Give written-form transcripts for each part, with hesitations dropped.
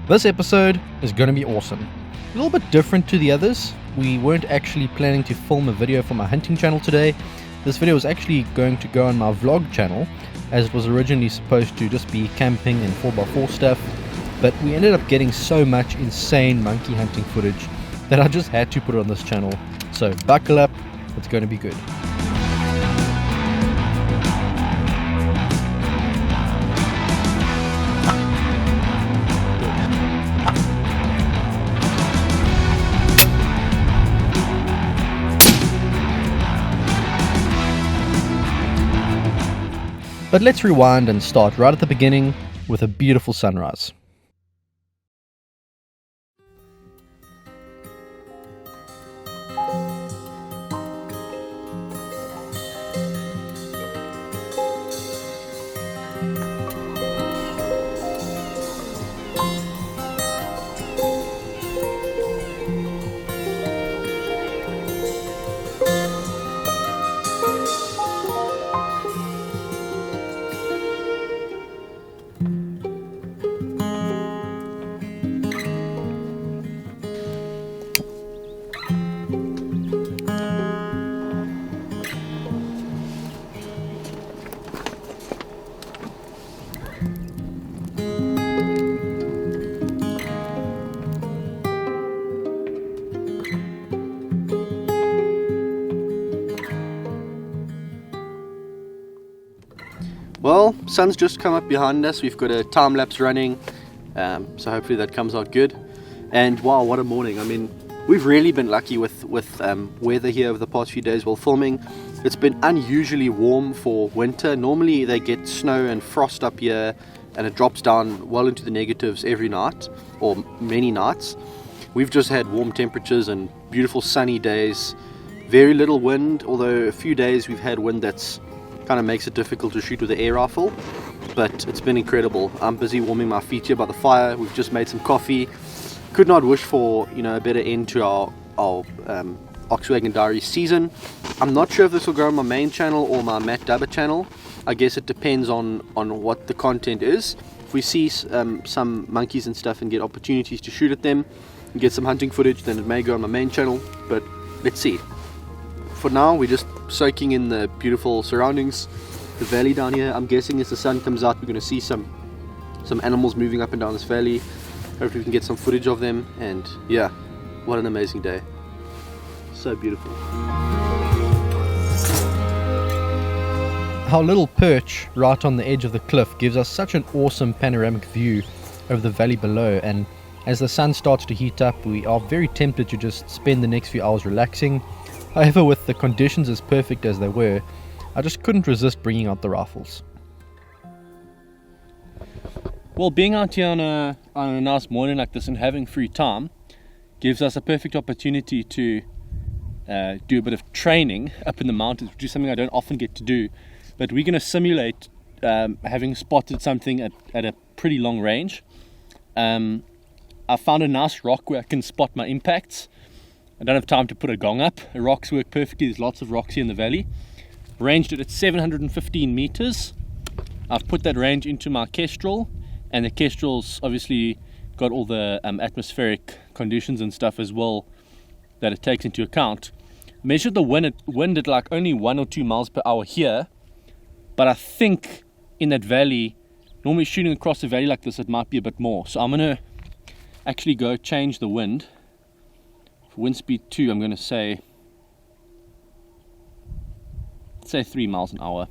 This episode is going to be awesome. A little bit different to the others. We weren't actually planning to film a video for my hunting channel today. This video was actually going to go on my vlog channel, as it was originally supposed to just be camping and 4x4 stuff, but we ended up getting so much insane monkey hunting footage that I just had to put it on this channel. So buckle up, it's going to be good. But let's rewind and start right at the beginning with a beautiful sunrise. Well, sun's just come up behind us. We've got a time lapse running, so hopefully that comes out good. And wow, what a morning! I mean, we've really been lucky with weather here over the past few days while filming. It's been unusually warm for winter. Normally they get snow and frost up here, and it drops down well into the negatives every night or many nights. We've just had warm temperatures and beautiful sunny days. Very little wind, although a few days we've had wind that's kind of makes it difficult to shoot with the air rifle, but it's been incredible. I'm busy warming my feet here by the fire. We've just made some coffee. Could not wish for, a better end to our Oxwagon Diaries season. I'm not sure if this will go on my main channel or my Matt Dubber channel. I guess it depends on what the content is. If we see some monkeys and stuff and get opportunities to shoot at them and get some hunting footage, then it may go on my main channel, but let's see. For now, we're just soaking in the beautiful surroundings, the valley down here. I'm guessing as the sun comes out, we're going to see some animals moving up and down this valley. Hopefully we can get some footage of them, and yeah, what an amazing day. So beautiful. Our little perch right on the edge of the cliff gives us such an awesome panoramic view over the valley below, and as the sun starts to heat up, we are very tempted to just spend the next few hours relaxing. However, with the conditions as perfect as they were, I just couldn't resist bringing out the rifles. Well, being out here on a nice morning like this and having free time gives us a perfect opportunity to do a bit of training up in the mountains, which is something I don't often get to do. But we're going to simulate having spotted something at a pretty long range. I found a nice rock where I can spot my impacts. I don't have time to put a gong up. The rocks work perfectly. There's lots of rocks here in the valley. Ranged it at 715 meters. I've put that range into my Kestrel, and the Kestrel's obviously got all the atmospheric conditions and stuff as well that it takes into account. Measured the wind at like only 1 or 2 miles per hour here, but I think in that valley, normally shooting across the valley like this, it might be a bit more. So I'm going to actually go change the wind. For wind speed 2, I'm going to say 3 miles an hour.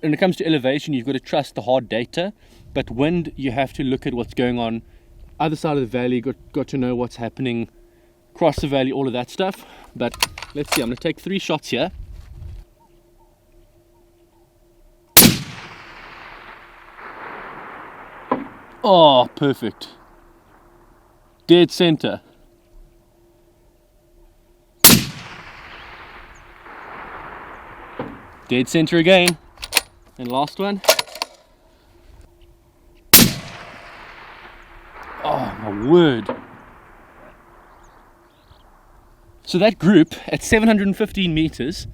When it comes to elevation, you've got to trust the hard data, but wind, you have to look at what's going on other side of the valley, got to know what's happening across the valley, all of that stuff. But let's see, I'm going to take 3 shots here. Oh, perfect. Dead center. Dead center again. And last one. Oh my word. So that group at 715 meters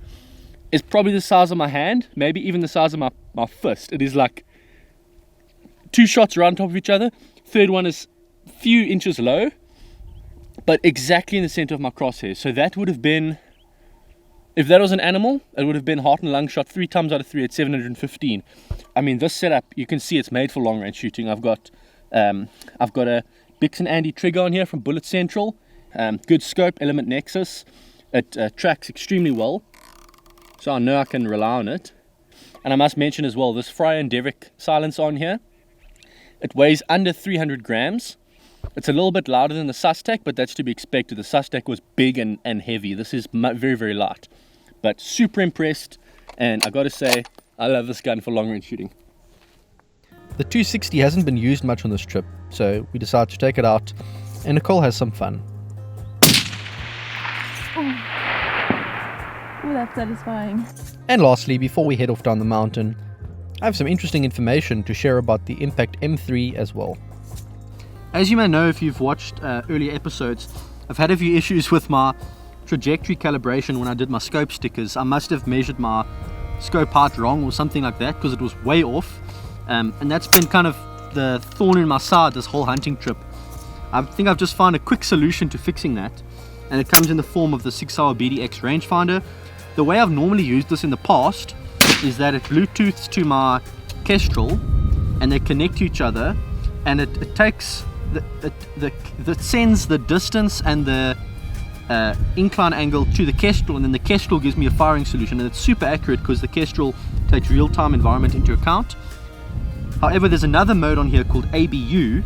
is probably the size of my hand, maybe even the size of my fist. It is like 2 shots right on top of each other, Third one is a few inches low, but exactly in the center of my crosshair. So that would have been, if that was an animal, it would have been heart and lung shot 3 times out of 3 at 715. I mean, this setup, you can see it's made for long range shooting. I've got a Bix & Andy trigger on here from Bullet Central. Good scope, element nexus. It tracks extremely well, so I know I can rely on it. And I must mention as well, this Fryer and Devrick silencer on here, it weighs under 300 grams. It's a little bit louder than the Sustec, but that's to be expected. The Sustec was big and heavy. This is very, very light. But super impressed, and I gotta say, I love this gun for long range shooting. The 260 hasn't been used much on this trip, so we decided to take it out, and Nicole has some fun. Oh, that's satisfying. And lastly, before we head off down the mountain, I have some interesting information to share about the Impact M3 as well. As you may know if you've watched earlier episodes, I've had a few issues with my trajectory calibration when I did my scope stickers. I must have measured my scope height wrong or something like that, because it was way off, and that's been kind of the thorn in my side this whole hunting trip. I think I've just found a quick solution to fixing that, and it comes in the form of the 6-hour BDX rangefinder. The way I've normally used this in the past is that it Bluetooths to my Kestrel and they connect to each other, and it takes that sends the distance and the incline angle to the Kestrel, and then the Kestrel gives me a firing solution, and it's super accurate because the Kestrel takes real-time environment into account. However, there's another mode on here called ABU,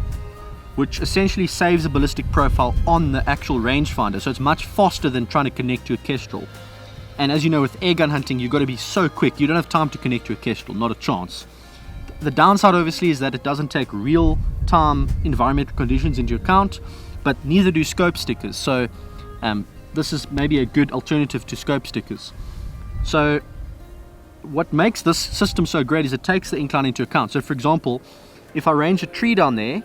which essentially saves a ballistic profile on the actual rangefinder, so it's much faster than trying to connect to a Kestrel. And as you know, with airgun hunting, you've got to be so quick, you don't have time to connect to a Kestrel, not a chance. The downside obviously is that it doesn't take real-time environmental conditions into account, but neither do scope stickers, so this is maybe a good alternative to scope stickers. So what makes this system so great is it takes the incline into account. So for example, if I range a tree down there,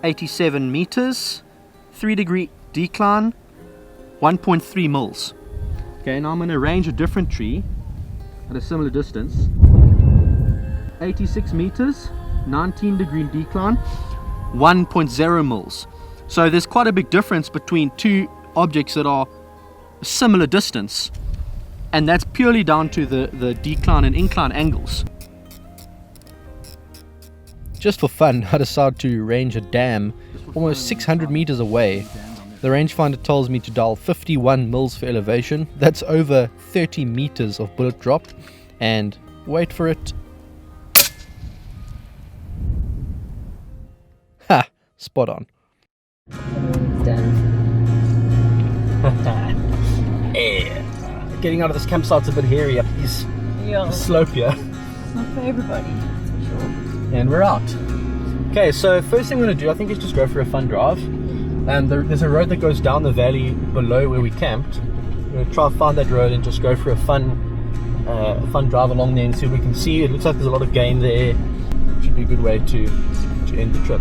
87 meters, 3-degree decline, 1.3 mils. Okay, now I'm going to range a different tree at a similar distance, 86 meters, 19-degree decline, 1.0 mils. So there's quite a big difference between two objects that are a similar distance, and that's purely down to the decline and incline angles. Just for fun, I decided to range a dam almost 600 meters away. The rangefinder tells me to dial 51 mils for elevation. That's over 30 meters of bullet drop, and wait for it. Ha! Spot on. Yeah. Getting out of this campsite's a bit hairy up this slope here. It's not for everybody, that's for sure. And we're out. Okay, so first thing I'm going to do, I think, is just go for a fun drive. And there's a road that goes down the valley below where we camped. I'm going to try and find that road and just go for a fun drive along there and see what we can see. It looks like there's a lot of game there. Should be a good way to end the trip.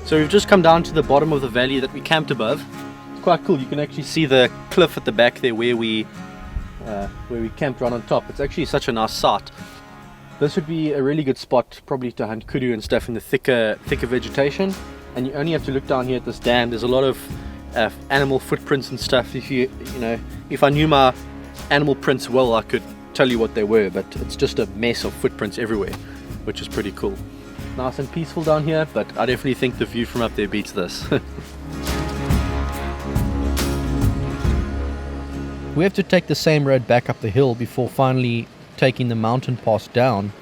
So we've just come down to the bottom of the valley that we camped above. It's quite cool. You can actually see the cliff at the back there where we camped right on top. It's actually such a nice sight. This would be a really good spot probably to hunt kudu and stuff in the thicker vegetation. And you only have to look down here at this dam. There's a lot of animal footprints and stuff. If I knew my animal prints well, I could tell you what they were, but it's just a mess of footprints everywhere, which is pretty cool. Nice and peaceful down here, but I definitely think the view from up there beats this. We have to take the same road back up the hill before finally taking the mountain pass down,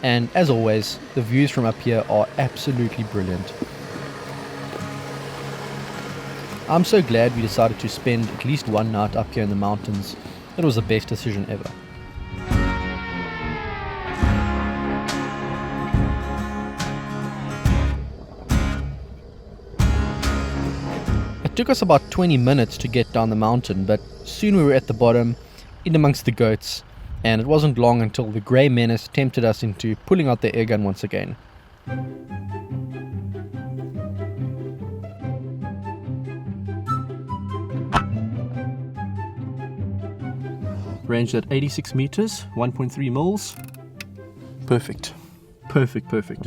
and as always, the views from up here are absolutely brilliant. I'm so glad we decided to spend at least one night up here in the mountains. It was the best decision ever. It took us about 20 minutes to get down the mountain, but soon we were at the bottom, in amongst the goats, and it wasn't long until the grey menace tempted us into pulling out the airgun once again. ranged at 86 meters, 1.3 mils. Perfect. Perfect, perfect.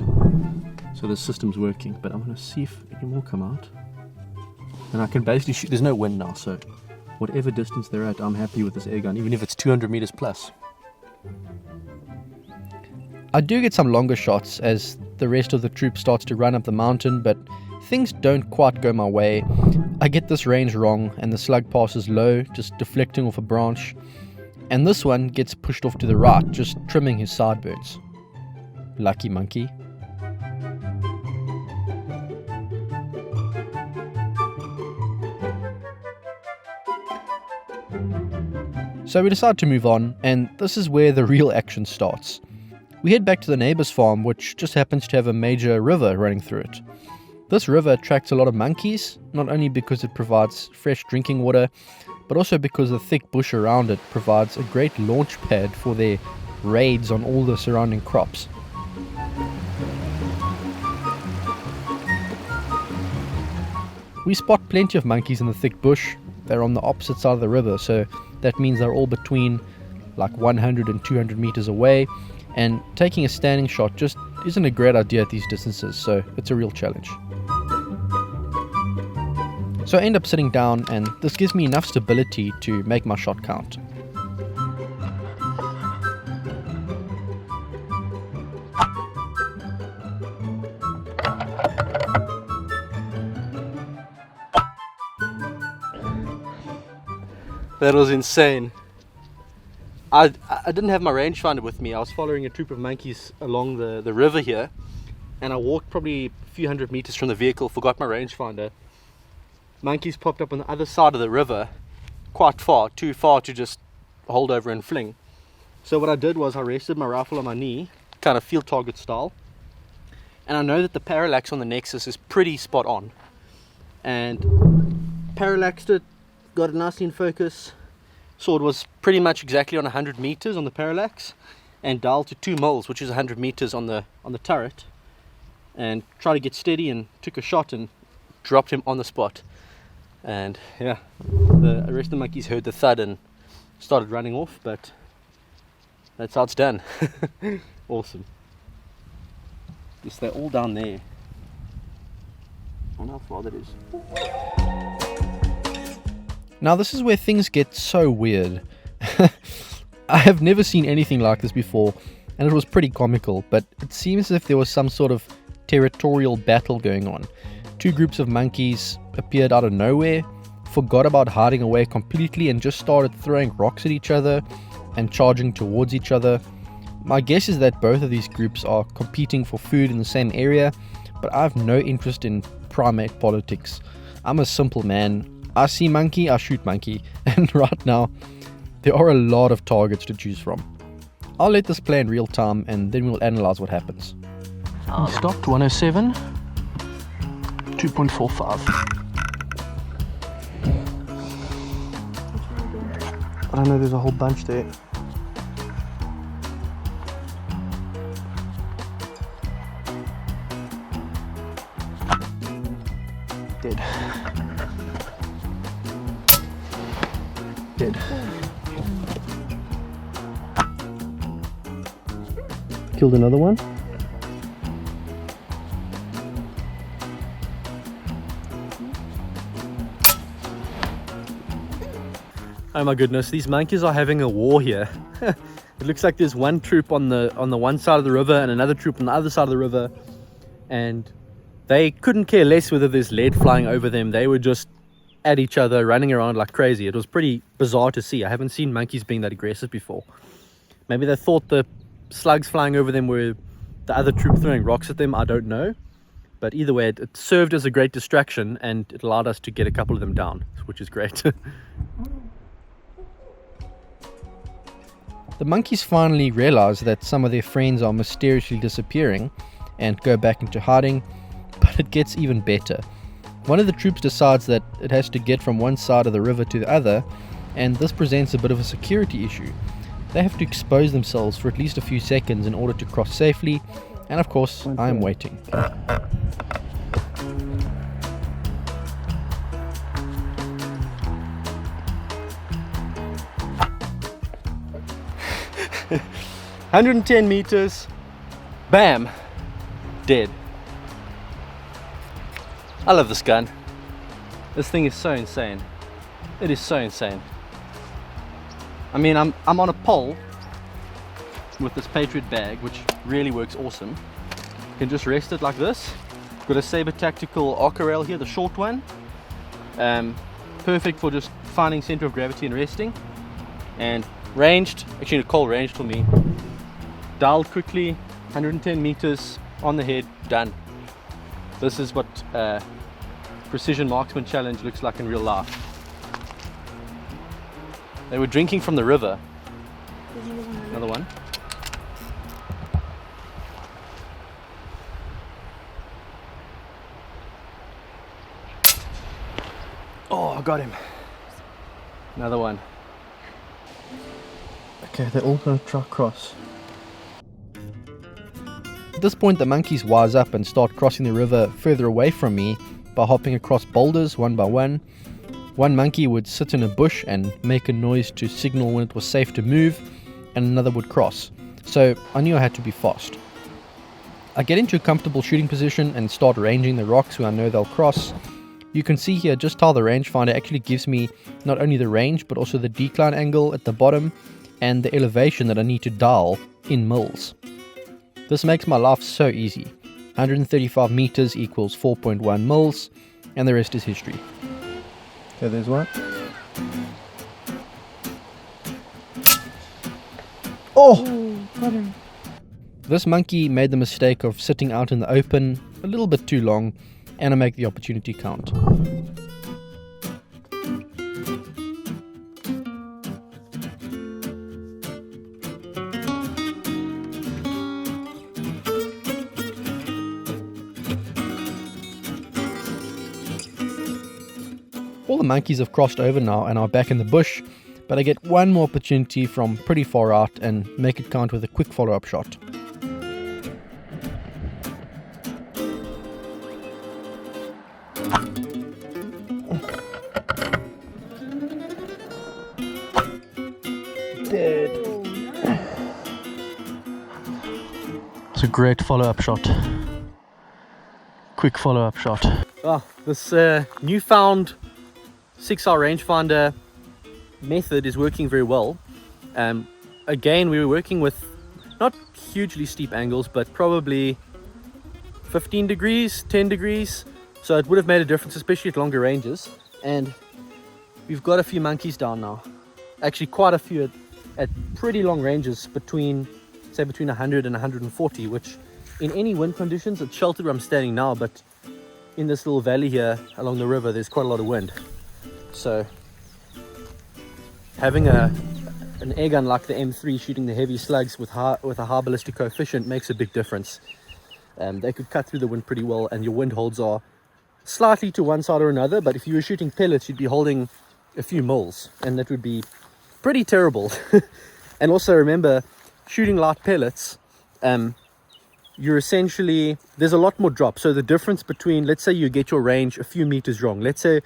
So the system's working, but I'm going to see if any more come out. And I can basically shoot, there's no wind now, so whatever distance they're at, I'm happy with this airgun, even if it's 200 meters plus. I do get some longer shots as the rest of the troop starts to run up the mountain, but things don't quite go my way. I get this range wrong and the slug passes low, just deflecting off a branch. And this one gets pushed off to the right, just trimming his sideburns. Lucky monkey. So we decide to move on, and this is where the real action starts. We head back to the neighbor's farm, which just happens to have a major river running through it. This river attracts a lot of monkeys, not only because it provides fresh drinking water, but also because the thick bush around it provides a great launch pad for their raids on all the surrounding crops. We spot plenty of monkeys in the thick bush. They're on the opposite side of the river, so that means they're all between like 100 and 200 meters away, and taking a standing shot just isn't a great idea at these distances, so it's a real challenge. So I end up sitting down, and this gives me enough stability to make my shot count. That was insane. I didn't have my rangefinder with me. I was following a troop of monkeys along the river here, and I walked probably a few hundred meters from the vehicle, forgot my rangefinder. Monkeys popped up on the other side of the river, quite far, too far to just hold over and fling. So what I did was I rested my rifle on my knee, kind of field target style, and I know that the parallax on the Nexus is pretty spot on, and parallaxed it, got it nicely in focus. Saw it was pretty much exactly on 100 meters on the parallax, and dialed to 2 mils, which is 100 meters on the turret, and tried to get steady and took a shot and dropped him on the spot. And yeah, the rest of the monkeys heard the thud and started running off, but that's how it's done. Awesome. Yes, they're all down there. I wonder how far that is. Now this is where things get so weird. I have never seen anything like this before, and it was pretty comical, but it seems as if there was some sort of territorial battle going on. Two groups of monkeys appeared out of nowhere, forgot about hiding away completely, and just started throwing rocks at each other and charging towards each other. My guess is that both of these groups are competing for food in the same area, but I have no interest in primate politics. I'm a simple man. I see monkey, I shoot monkey, and right now there are a lot of targets to choose from. I'll let this play in real time and then we'll analyze what happens. He stopped 107, 2.45. I don't know, there's a whole bunch there. Dead. Dead. Killed another one. Oh my goodness, these monkeys are having a war here. It looks like there's one troop on the one side of the river and another troop on the other side of the river, and they couldn't care less whether there's lead flying over them. They were just at each other, running around like crazy. It was pretty bizarre to see. I haven't seen monkeys being that aggressive before. Maybe they thought the slugs flying over them were the other troop throwing rocks at them. I don't know. But either way, it served as a great distraction, and it allowed us to get a couple of them down, which is great. The monkeys finally realize that some of their friends are mysteriously disappearing and go back into hiding, but it gets even better. One of the troops decides that it has to get from one side of the river to the other, and this presents a bit of a security issue. They have to expose themselves for at least a few seconds in order to cross safely, and of course, I am waiting. 110 meters, bam, dead. I love this gun. This thing is so insane. It is so insane. I mean, I'm on a pole with this Patriot bag, which really works awesome. You can just rest it like this. Got a Saber Tactical Arca rail here, the short one. Perfect for just finding center of gravity and resting. And ranged, actually Nicole ranged for me. Dialed quickly, 110 meters on the head, done. This is what Precision Marksman Challenge looks like in real life. They were drinking from the river. Another one. Oh, I got him. Another one. Okay, they're all going to try cross. At this point, the monkeys wise up and start crossing the river further away from me by hopping across boulders one by one. One monkey would sit in a bush and make a noise to signal when it was safe to move, and another would cross. So I knew I had to be fast. I get into a comfortable shooting position and start ranging the rocks where I know they'll cross. You can see here just how the rangefinder actually gives me not only the range but also the decline angle at the bottom and the elevation that I need to dial in mils. This makes my life so easy. 135 meters equals 4.1 mils, and the rest is history. Okay, there's one. Oh! Got him. This monkey made the mistake of sitting out in the open a little bit too long, and I make the opportunity count. All the monkeys have crossed over now and are back in the bush, but I get one more opportunity from pretty far out and make it count with a quick follow-up shot. Dead. It's a great follow-up shot. Quick follow-up shot. Oh, this newfound 6R rangefinder method is working very well. Again, we were working with not hugely steep angles, but probably 15 degrees, 10 degrees. So it would have made a difference, especially at longer ranges. And we've got a few monkeys down now. Actually, quite a few at pretty long ranges, between 100 and 140, which in any wind conditions, it's sheltered where I'm standing now, but in this little valley here along the river, there's quite a lot of wind. So having an airgun like the M3 shooting the heavy slugs with a high ballistic coefficient makes a big difference. They could cut through the wind pretty well, and your wind holds are slightly to one side or another, but if you were shooting pellets, you'd be holding a few mils, and that would be pretty terrible. And also remember, shooting light pellets, you're essentially, there's a lot more drop. So the difference between, let's say you get your range a few meters wrong. Let's say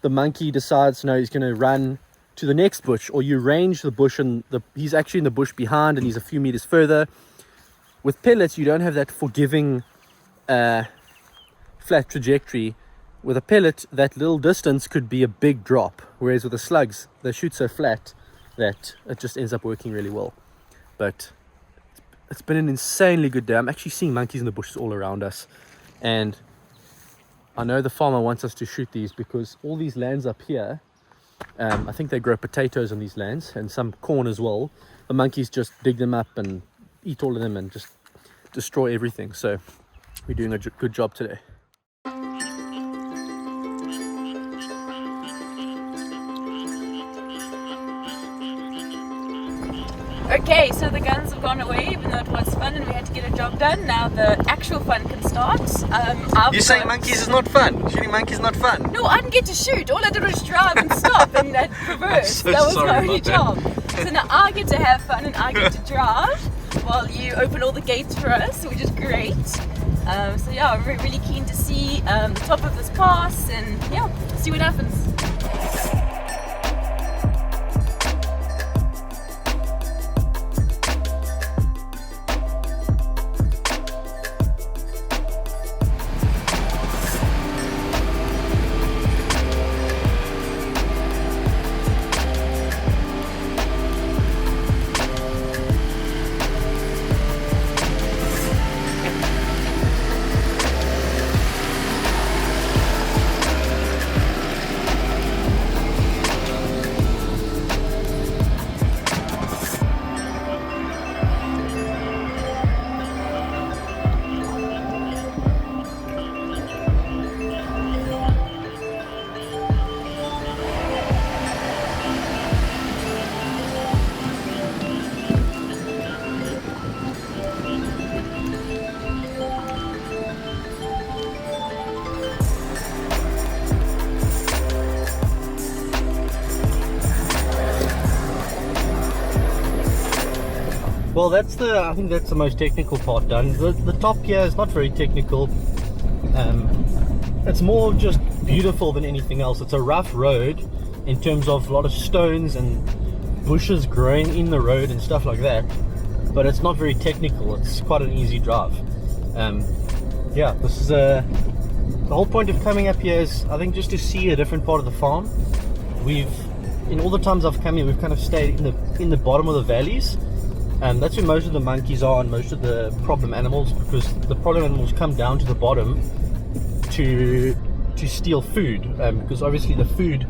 the monkey decides, no, he's going to run to the next bush, or you range the bush and he's actually in the bush behind and he's a few meters further. With pellets, you don't have that forgiving flat trajectory. With a pellet, that little distance could be a big drop, whereas with the slugs, they shoot so flat that it just ends up working really well. But it's been an insanely good day. I'm actually seeing monkeys in the bushes all around us, and I know the farmer wants us to shoot these because all these lands up here, I think they grow potatoes on these lands and some corn as well. The monkeys just dig them up and eat all of them and just destroy everything. So we're doing a good job today. Okay, so the guns have gone away, even though it was fun and we had to get a job done. Now the actual fun can start. You're saying monkeys is not fun? Shooting monkeys is not fun? No, I didn't get to shoot. All I did was drive and stop, and that reversed. So that was my only about job. So now I get to have fun and I get to drive while you open all the gates for us, which is great. So yeah, I'm really keen to see the top of this pass and yeah, see what happens. Well, I think that's the most technical part done. The top here is not very technical. It's more just beautiful than anything else. It's a rough road in terms of a lot of stones and bushes growing in the road and stuff like that, but it's not very technical. It's quite an easy drive. Yeah, this is the whole point of coming up here is, I think, just to see a different part of the farm. In all the times I've come here, we've kind of stayed in the bottom of the valleys, and that's where most of the monkeys are and most of the problem animals, because the problem animals come down to the bottom to steal food, because obviously the food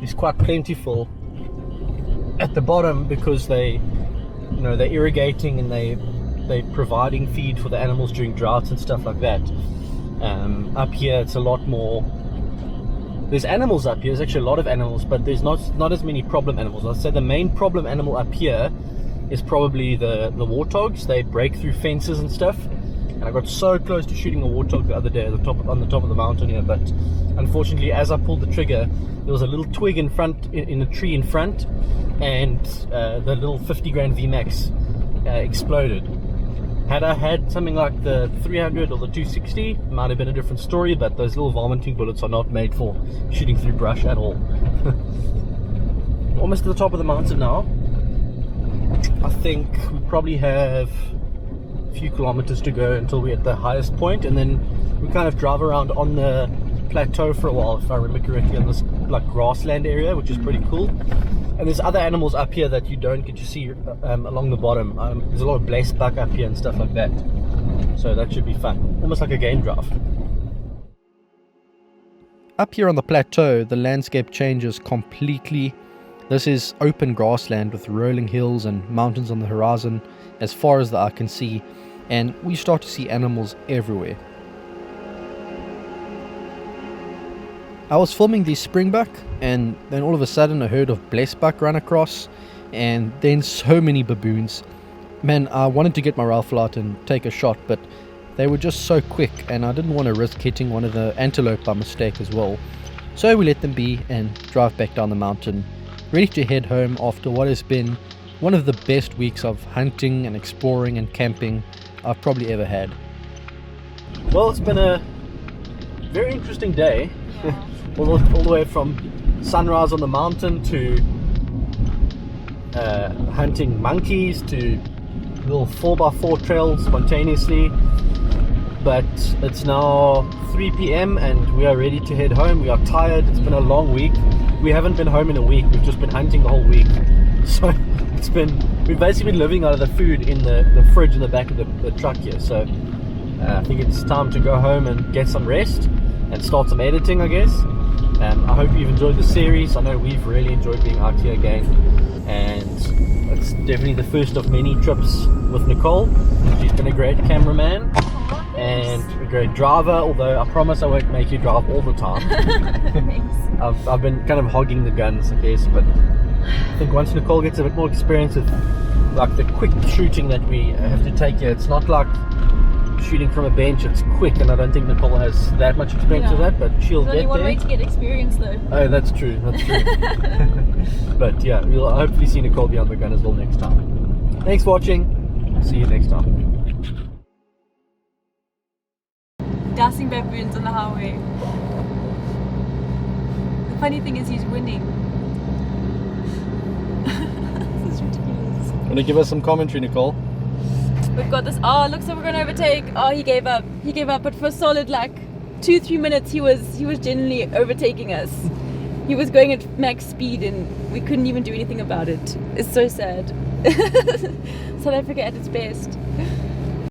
is quite plentiful at the bottom, because they're irrigating and they're providing feed for the animals during droughts and stuff like that. Up here it's a lot more. There's animals up here. There's actually a lot of animals, but there's not as many problem animals. I'd say the main problem animal up here is probably the warthogs. They break through fences and stuff, and I got so close to shooting a warthog the other day on the top of the mountain here, but unfortunately as I pulled the trigger, there was a little twig in a tree in front, and the little 50 grand VMAX exploded. Had I had something like the 300 or the 260, it might have been a different story, but those little vomiting bullets are not made for shooting through brush at all. Almost to the top of the mountain now. I think we probably have a few kilometers to go until we're at the highest point, and then we kind of drive around on the plateau for a while, if I remember correctly, on this like grassland area, which is pretty cool. And there's other animals up here that you don't get to see along the bottom. There's a lot of blessed buck up here and stuff like that, so that should be fun, almost like a game drive. Up here on the plateau, the landscape changes completely. This is open grassland with rolling hills and mountains on the horizon as far as the eye can see, and we start to see animals everywhere. I was filming the springbuck, and then all of a sudden a herd of blessbuck ran across, and then so many baboons. Man, I wanted to get my rifle out and take a shot, but they were just so quick, and I didn't want to risk hitting one of the antelope by mistake as well. So we let them be and drive back down the mountain, ready to head home after what has been one of the best weeks of hunting and exploring and camping I've probably ever had. Well, it's been a very interesting day. all the way from sunrise on the mountain to hunting monkeys to little 4x4 trails spontaneously, but it's now 3 p.m. and we are ready to head home. We are tired. It's been a long week. We haven't been home in a week. We've just been hunting the whole week, so we've basically been living out of the food in the fridge in the back of the truck here. So I think it's time to go home and get some rest and start some editing, I guess. I hope you've enjoyed the series. I know we've really enjoyed being out here again, and it's definitely the first of many trips with Nicole. She's been a great cameraman and a great driver, although I promise I won't make you drive all the time. Thanks. I've been kind of hogging the guns, I guess, but I think once Nicole gets a bit more experience with like the quick shooting that we have to take here, it's not like shooting from a bench. It's quick, and I don't think Nicole has that much experience with that, but she'll get there. There's only one way to get experience though. Oh, that's true, but yeah, we'll hopefully see Nicole behind the gun as well next time. Thanks for watching. See you next time. Dashing baboons on the highway. The funny thing is he's winning. This is ridiculous. Gonna give us some commentary, Nicole? We've got this. Oh, looks like we're gonna overtake. Oh, he gave up. He gave up. But for a solid like 2-3 minutes, he was genuinely overtaking us. He was going at max speed, and we couldn't even do anything about it. It's so sad. South Africa at its best.